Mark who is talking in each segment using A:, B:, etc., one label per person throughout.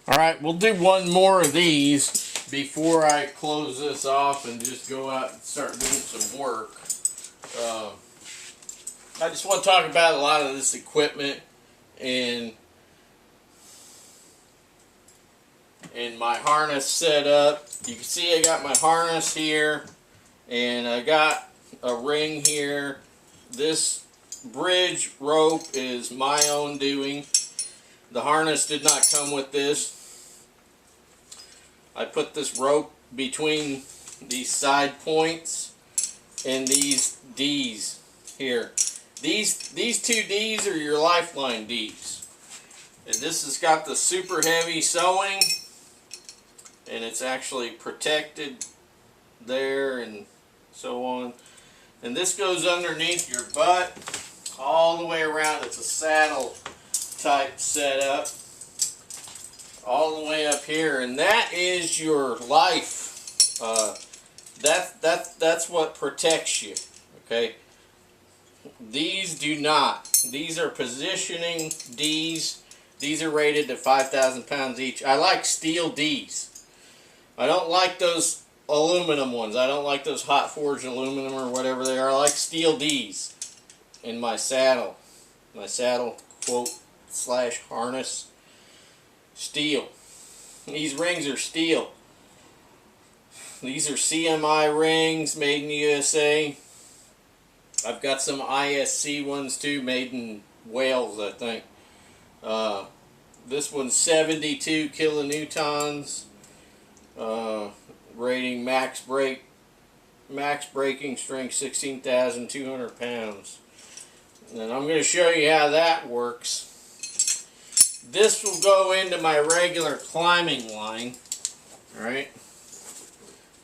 A: Alright, we'll do one more of these before I close this off and just go out and start doing some work. I just want to talk about a lot of this equipment and my harness set up. You can see I got my harness here and I got a ring here. This bridge rope is my own doing. The harness did not come with this. I put this rope between these side points and these D's here. These two D's are your lifeline D's. And this has got the super heavy sewing, and it's actually protected there and so on. And this goes underneath your butt all the way around. It's a saddle type setup all the way up here, and that is your life. That's what protects you. Okay, these do not. These are positioning D's. These are rated to 5,000 pounds each. I like steel D's. I don't like those aluminum ones. I don't like those hot forged aluminum or whatever they are. I like steel D's in my saddle. My saddle quote slash harness. Steel. These rings are steel. These are CMI rings made in the USA. I've got some ISC ones too, made in Wales, I think. This one's 72 kilonewtons. Rating max braking strength 16,200 pounds. And I'm going to show you how that works. This will go into my regular climbing line. Alright,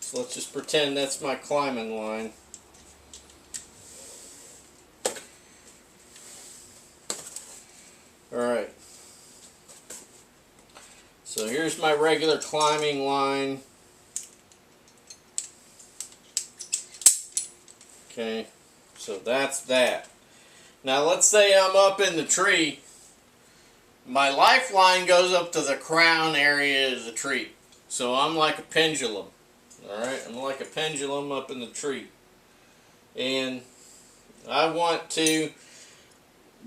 A: so let's just pretend that's my climbing line. Alright, so here's my regular climbing line. Okay, so that's that. Now let's say I'm up in the tree. My lifeline goes up to the crown area of the tree. So I'm like a pendulum. Alright, I'm like a pendulum up in the tree. And I want to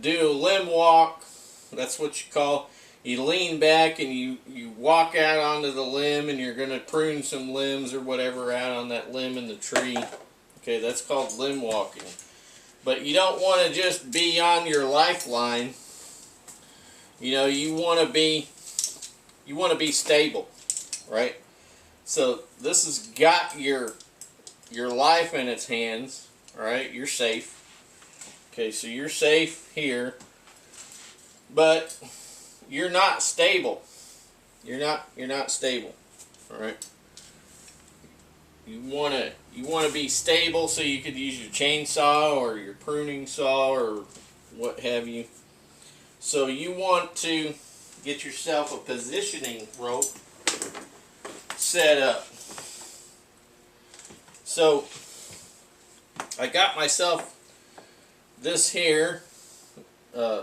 A: do a limb walk. That's what you call, you lean back and you walk out onto the limb, and you're going to prune some limbs or whatever out on that limb in the tree. Okay, that's called limb walking. But you don't want to just be on your lifeline. You know, you want to be stable, right? So this has got your life in its hands, all right? You're safe. Okay, so you're safe here, but you're not stable. You're not stable, all right? You want to be stable, so you could use your chainsaw or your pruning saw or what have you. So you want to get yourself a positioning rope set up. So I got myself this here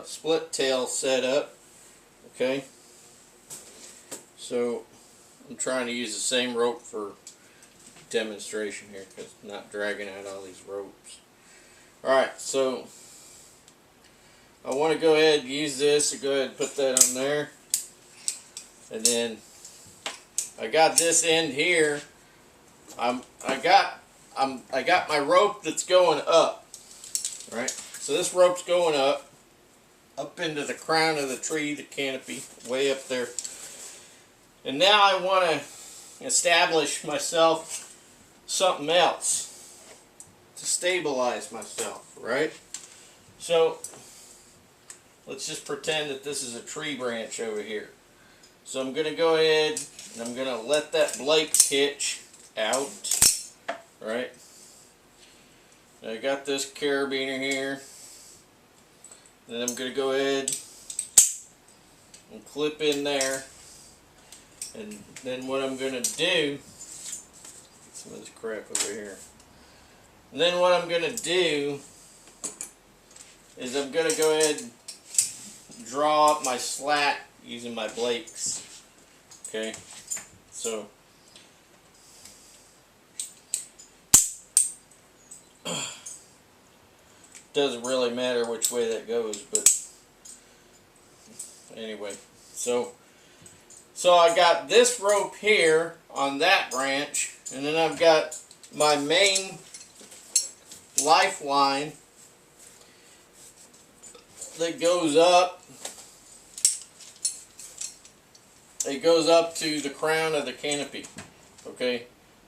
A: split tail set up. Okay, so I'm trying to use the same rope for demonstration here because I'm not dragging out all these ropes. Alright, so I want to go ahead and use this, so go ahead and put that on there. And then I got this end here. I got my rope that's going up. Right? So this rope's going up into the crown of the tree, the canopy, way up there. And now I want to establish myself something else to stabilize myself, right? So let's just pretend that this is a tree branch over here. So I'm going to go ahead and I'm going to let that Blake hitch out. Right? I got this carabiner here. Then I'm going to go ahead and clip in there. And then what I'm going to do, get some of this crap over here. And then what I'm going to do is I'm going to go ahead and draw up my slat using my Blakes. Okay, so doesn't really matter which way that goes, but anyway, so I got this rope here on that branch, and then I've got my main lifeline that goes up. It goes up to the crown of the canopy. Okay,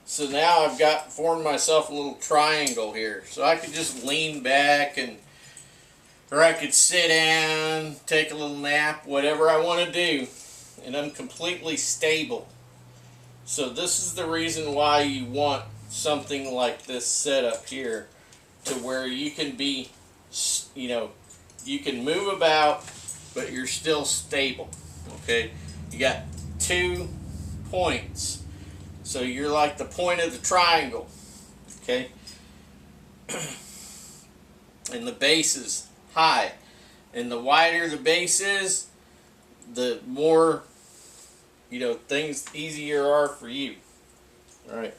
A: so now I've formed myself a little triangle here, so I could just lean back, or I could sit down, take a little nap, whatever I want to do, and I'm completely stable. So this is the reason why you want something like this set up here, to where you can be, you can move about, but you're still stable. Okay, you got 2 points, so you're like the point of the triangle. Okay, and the base is high, and the wider the base is, the more things easier are for you. All right,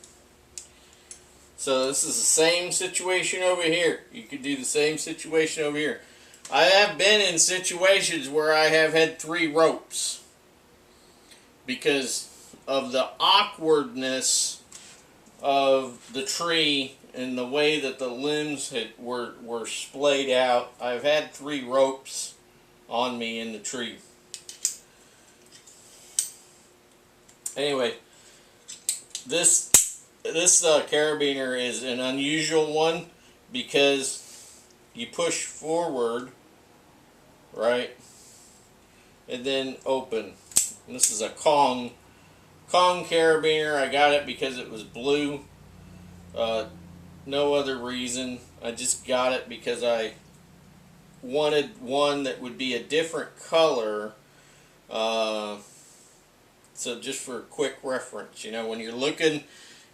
A: so this is the same situation over here. You could do the same situation over here. I have been in situations where I have had 3 ropes because of the awkwardness of the tree and the way that the limbs were splayed out. I've had 3 ropes on me in the tree. Anyway, this carabiner is an unusual one because you push forward, right, and then open. And this is a Kong carabiner. I got it because it was blue. No other reason. I just got it because I wanted one that would be a different color. So just for a quick reference, when you're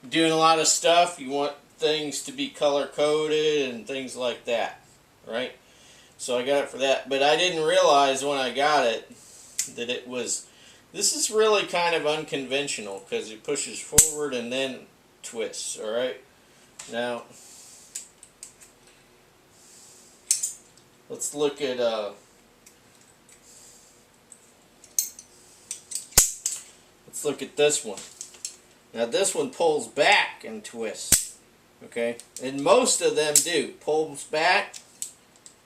A: doing a lot of stuff, you want things to be color coded and things like that, right? So I got it for that, but I didn't realize when I got it that this is really kind of unconventional, because it pushes forward and then twists. All right, now let's look at this one. Now this one pulls back and twists, okay? And most of them do. Pulls back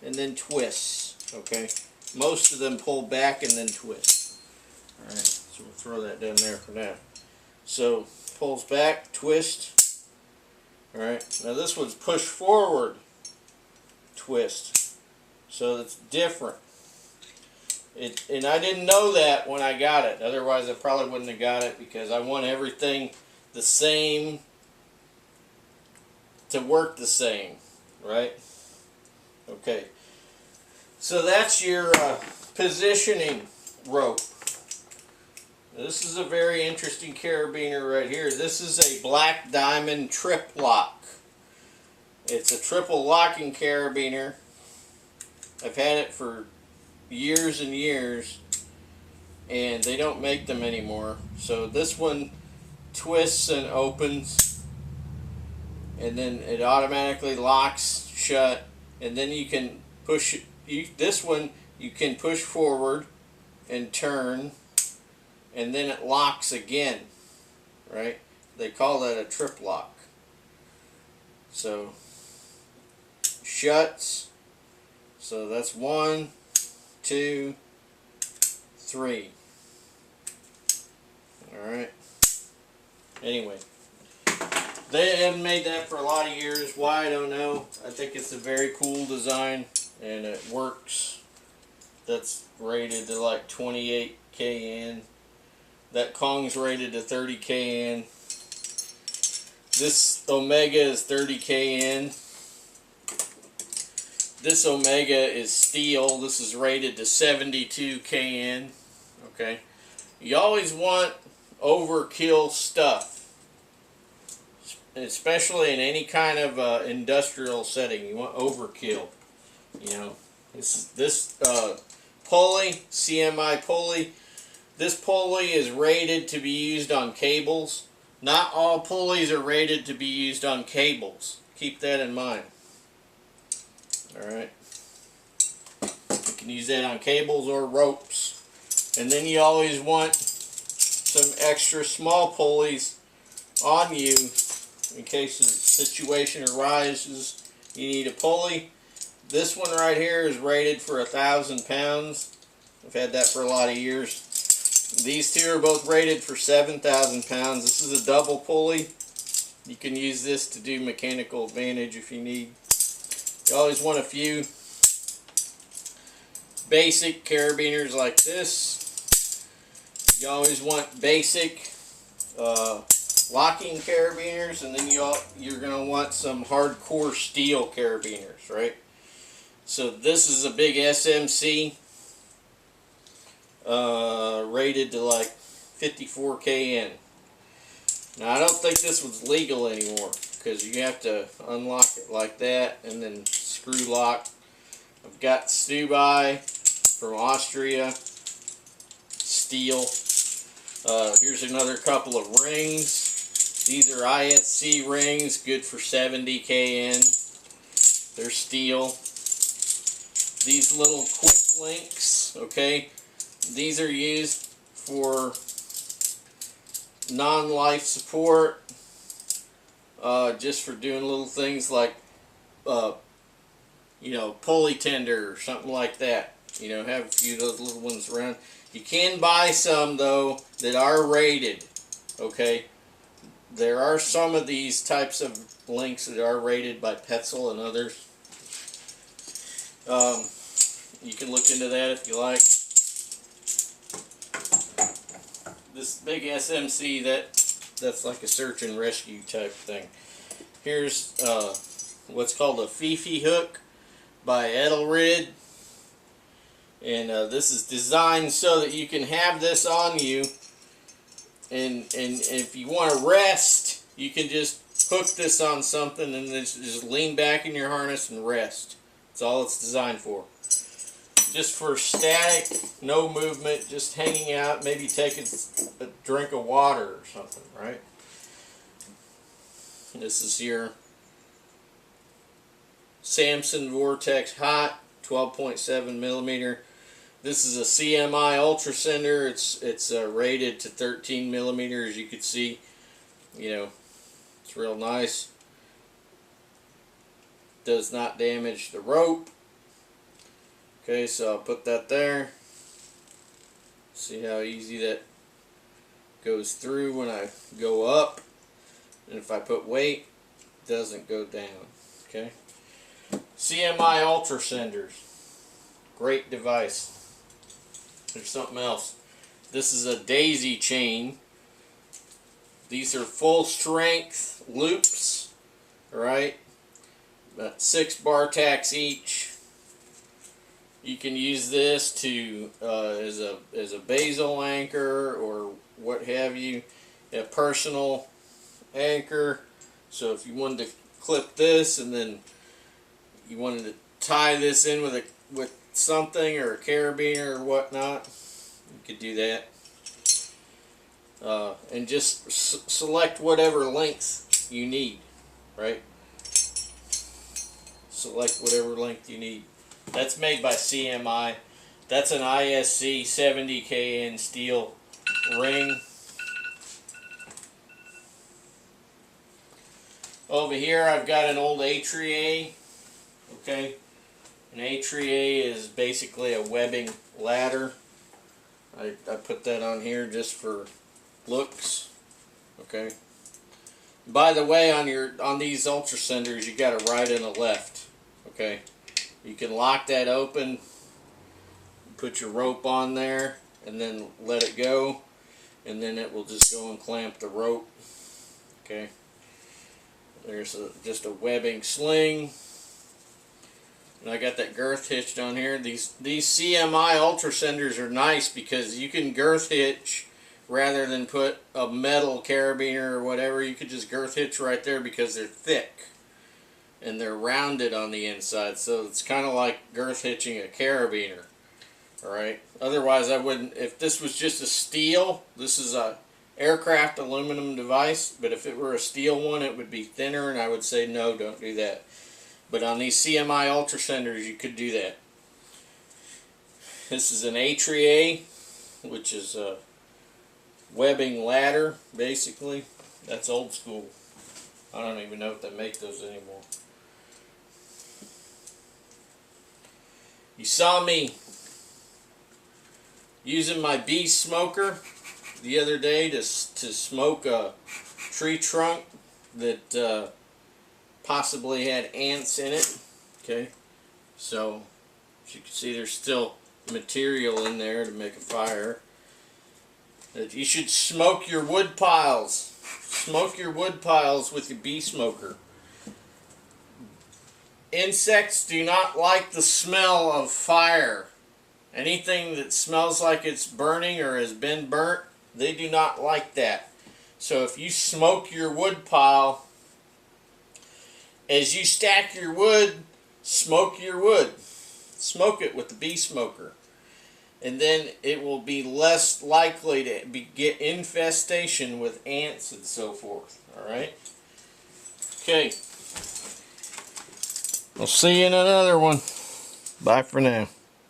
A: and then twists, okay? Most of them pull back and then twist. Alright, so we'll throw that down there for now. So, pulls back, twist. Alright, now this one's push forward, twist. So it's different. And I didn't know that when I got it. Otherwise I probably wouldn't have got it, because I want everything the same to work the same, right? Okay. So that's your positioning rope. This is a very interesting carabiner right here. This is a Black Diamond Trip Lock. It's a triple locking carabiner. I've had it for years and years, and they don't make them anymore. So this one twists and opens, and then it automatically locks shut, and then you can push it. This one you can push forward and turn, and then it locks again, right? They call that a trip lock. So shuts. So that's 1, 2, 3. Alright. Anyway, they haven't made that for a lot of years. Why, I don't know. I think it's a very cool design, and it works. That's rated to like 28 kN. That Kong's rated to 30 kN. This Omega is 30 kN. This Omega is steel. This is rated to 72 kN. Okay. You always want overkill stuff, especially in any kind of industrial setting. You want overkill. This pulley, CMI pulley, This pulley is rated to be used on cables. Not all pulleys are rated to be used on cables. Keep that in mind. Alright. You can use that on cables or ropes. And then you always want some extra small pulleys on you in case a situation arises. You need a pulley. This one right here is rated for 1,000 pounds. I've had that for a lot of years. These two are both rated for 7,000 pounds. This is a double pulley. You can use this to do mechanical advantage if you need. You always want a few basic carabiners like this. You always want basic locking carabiners, and then you're going to want some hardcore steel carabiners, right? So this is a big SMC. Rated to like 54 kN. Now I don't think this one's legal anymore because you have to unlock it like that and then screw lock. I've got L.V.I from Austria, steel. Here's another couple of rings. These are ISC rings, good for 70 kN. They're steel. These little quick links, okay, these are used for non-life support, just for doing little things like, you know, pulley tender or something like that. You know, have a few of those little ones around. You can buy some, though, that are rated, okay? There are some of these types of links that are rated by Petzl and others. You can look into that if you like. This big SMC, that's like a search and rescue type thing. Here's what's called a Fifi hook by L.V.I. And this is designed so that you can have this on you, and if you want to rest, you can just hook this on something and then just lean back in your harness and rest. That's all it's designed for. Just for static, no movement, just hanging out, maybe taking a drink of water or something, right? This is your Samson Vortex Hot, 12.7 millimeter. This is a CMI Ultra Sender. It's rated to 13 millimeter, as you can see. You know, it's real nice. Does not damage the rope. Okay, so I'll put that there. See how easy that goes through when I go up. And if I put weight, it doesn't go down. Okay. CMI Ultra Senders. Great device. There's something else. This is a daisy chain. These are full strength loops. Alright. About 6 bar tacks each. You can use this to as a basal anchor or what have you, a personal anchor. So if you wanted to clip this and then you wanted to tie this in with something or a carabiner or whatnot, you could do that. And just select whatever length you need, right? Select whatever length you need. That's made by CMI. That's an ISC 70 kN steel ring. Over here I've got an old Atria. Okay. An Atria is basically a webbing ladder. I put that on here just for looks. Okay. By the way, on these Ultra Senders, you got a right and a left. Okay. You can lock that open, put your rope on there, and then let it go, and then it will just go and clamp the rope. Okay. There's just a webbing sling, and I got that girth hitched on here. These CMI Ultra Senders are nice because you can girth hitch rather than put a metal carabiner or whatever. You could just girth hitch right there because they're thick. And they're rounded on the inside, so it's kind of like girth hitching a carabiner. Alright, otherwise I wouldn't. If this was just a steel, this is a aircraft aluminum device, but if it were a steel one it would be thinner, and I would say no, don't do that. But on these CMI Ultra Senders you could do that. This is an Atria, which is a webbing ladder, basically. That's old school. I don't even know if they make those anymore. You saw me using my bee smoker the other day to smoke a tree trunk that possibly had ants in it. Okay, so as you can see, there's still material in there to make a fire. You should smoke your wood piles. Smoke your wood piles with your bee smoker. Insects do not like the smell of fire. Anything that smells like it's burning or has been burnt, they do not like that. So if you smoke your wood pile, as you stack your wood, smoke your wood. Smoke it with the bee smoker. And then it will be less likely to get infestation with ants and so forth. Alright? Okay. We'll see you in another one. Bye for now.